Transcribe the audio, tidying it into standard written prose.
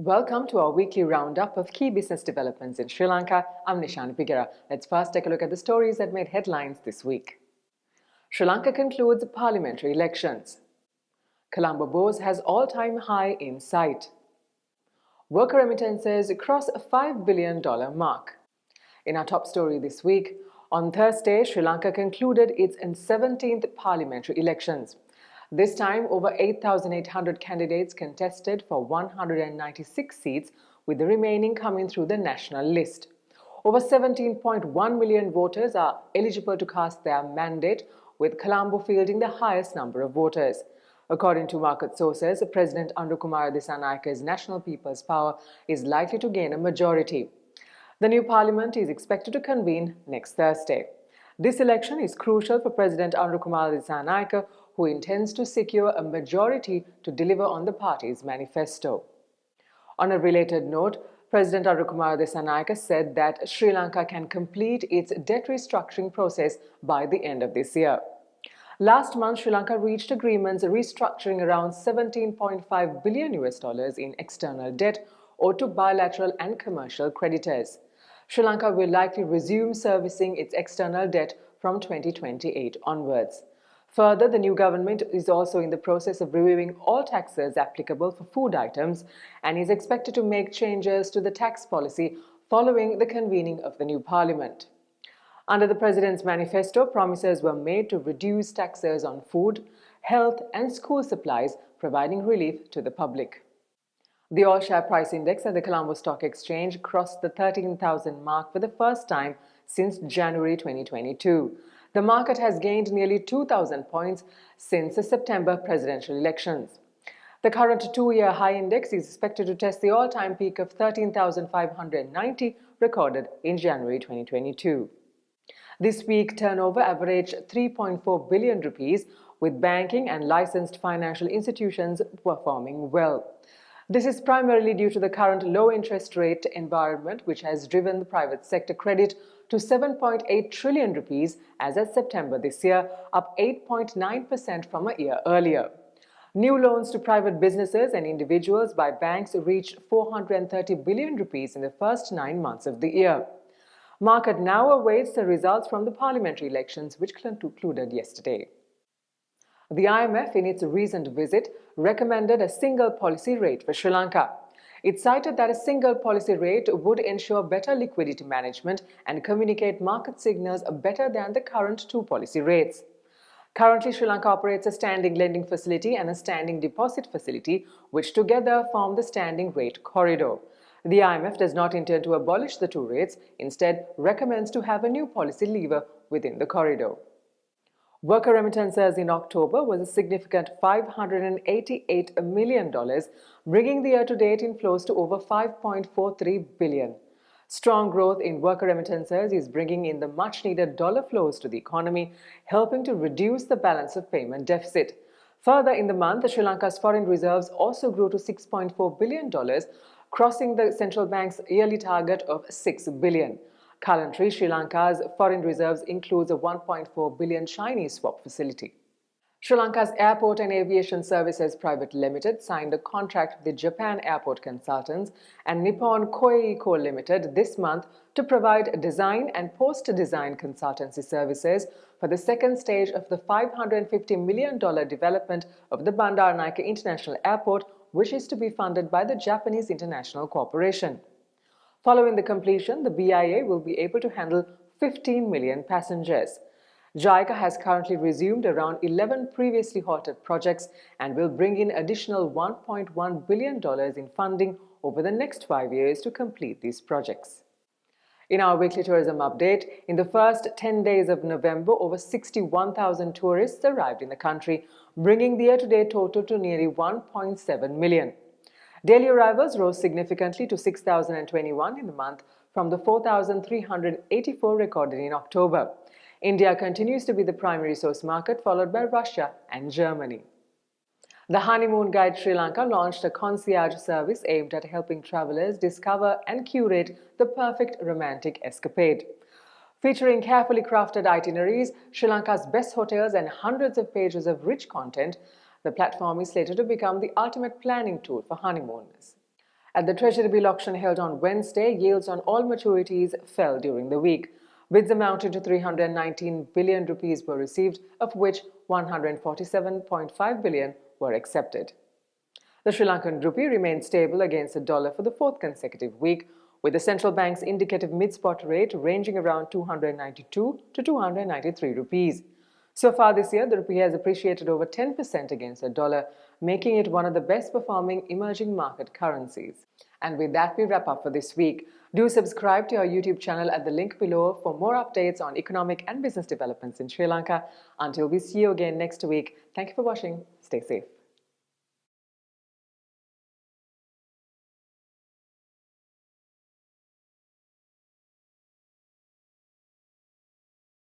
Welcome to our weekly roundup of key business developments in Sri Lanka. I'm Nishani Pigera. Let's first take a look at the stories that made headlines this week. Sri Lanka concludes parliamentary elections. Colombo Bourse has all-time high in sight. Worker remittances cross a $5 billion mark. In our top story this week, on Thursday, Sri Lanka concluded its 17th parliamentary elections. This time, over 8,800 candidates contested for 196 seats, with the remaining coming through the national list. Over 17.1 million voters are eligible to cast their mandate, with Colombo fielding the highest number of voters. According to market sources, President Andukumara Dissanayaka's National People's Power is likely to gain a majority. The new parliament is expected to convene next Thursday. This election is crucial for President Andukumara Dissanayaka, who intends to secure a majority to deliver on the party's manifesto. On a related note, President Andukumara Dissanayaka said that Sri Lanka can complete its debt restructuring process by the end of this year. Last month, Sri Lanka reached agreements restructuring around $17.5 billion in external debt owed to bilateral and commercial creditors. Sri Lanka will likely resume servicing its external debt from 2028 onwards. Further, the new government is also in the process of reviewing all taxes applicable for food items and is expected to make changes to the tax policy following the convening of the new parliament. Under the president's manifesto, promises were made to reduce taxes on food, health and school supplies, providing relief to the public. The all-share price index at the Colombo Stock Exchange crossed the 13,000 mark for the first time since January 2022. The market has gained nearly 2,000 points since the September presidential elections. The current two-year high index is expected to test the all-time peak of 13,590 recorded in January 2022. This week, turnover averaged 3.4 billion rupees, with banking and licensed financial institutions performing well. This is primarily due to the current low interest rate environment, which has driven the private sector credit to 7.8 trillion rupees as of September this year, up 8.9% from a year earlier. New loans to private businesses and individuals by banks reached 430 billion rupees in the first 9 months of the year. Market now awaits the results from the parliamentary elections, which concluded yesterday. The IMF, in its recent visit, recommended a single policy rate for Sri Lanka. It cited that a single policy rate would ensure better liquidity management and communicate market signals better than the current two policy rates. Currently, Sri Lanka operates a standing lending facility and a standing deposit facility, which together form the standing rate corridor. The IMF does not intend to abolish the two rates, instead recommends to have a new policy lever within the corridor. Worker remittances in October was a significant $588 million, bringing the year-to-date inflows to over $5.43 billion. Strong growth in worker remittances is bringing in the much-needed dollar flows to the economy, helping to reduce the balance of payment deficit. Further, in the month, Sri Lanka's foreign reserves also grew to $6.4 billion, crossing the central bank's yearly target of $6 billion. Currently, Sri Lanka's foreign reserves includes a $1.4 billion Chinese swap facility. Sri Lanka's Airport and Aviation Services Private Limited signed a contract with the Japan Airport Consultants and Nippon Koei Co. Limited this month to provide design and post-design consultancy services for the second stage of the $550 million development of the Bandaranaike International Airport, which is to be funded by the Japanese International Corporation. Following the completion, the BIA will be able to handle 15 million passengers. JICA has currently resumed around 11 previously halted projects and will bring in additional $1.1 billion in funding over the next 5 years to complete these projects. In our weekly tourism update, in the first 10 days of November, over 61,000 tourists arrived in the country, bringing the year-to-date total to nearly 1.7 million. Daily arrivals rose significantly to 6,021 in the month from the 4,384 recorded in October. India continues to be the primary source market, followed by Russia and Germany. The Honeymoon Guide Sri Lanka launched a concierge service aimed at helping travelers discover and curate the perfect romantic escapade. Featuring carefully crafted itineraries, Sri Lanka's best hotels and hundreds of pages of rich content, the platform is slated to become the ultimate planning tool for honeymooners. At the Treasury bill auction held on Wednesday, yields on all maturities fell during the week. Bids amounting to 319 billion rupees were received, of which 147.5 billion were accepted. The Sri Lankan rupee remained stable against the dollar for the fourth consecutive week, with the central bank's indicative mid-spot rate ranging around 292 to 293 rupees. So far this year, the rupee has appreciated over 10% against the dollar, making it one of the best performing emerging market currencies. And with that, we wrap up for this week. Do subscribe to our YouTube channel at the link below for more updates on economic and business developments in Sri Lanka. Until we see you again next week, thank you for watching. Stay safe.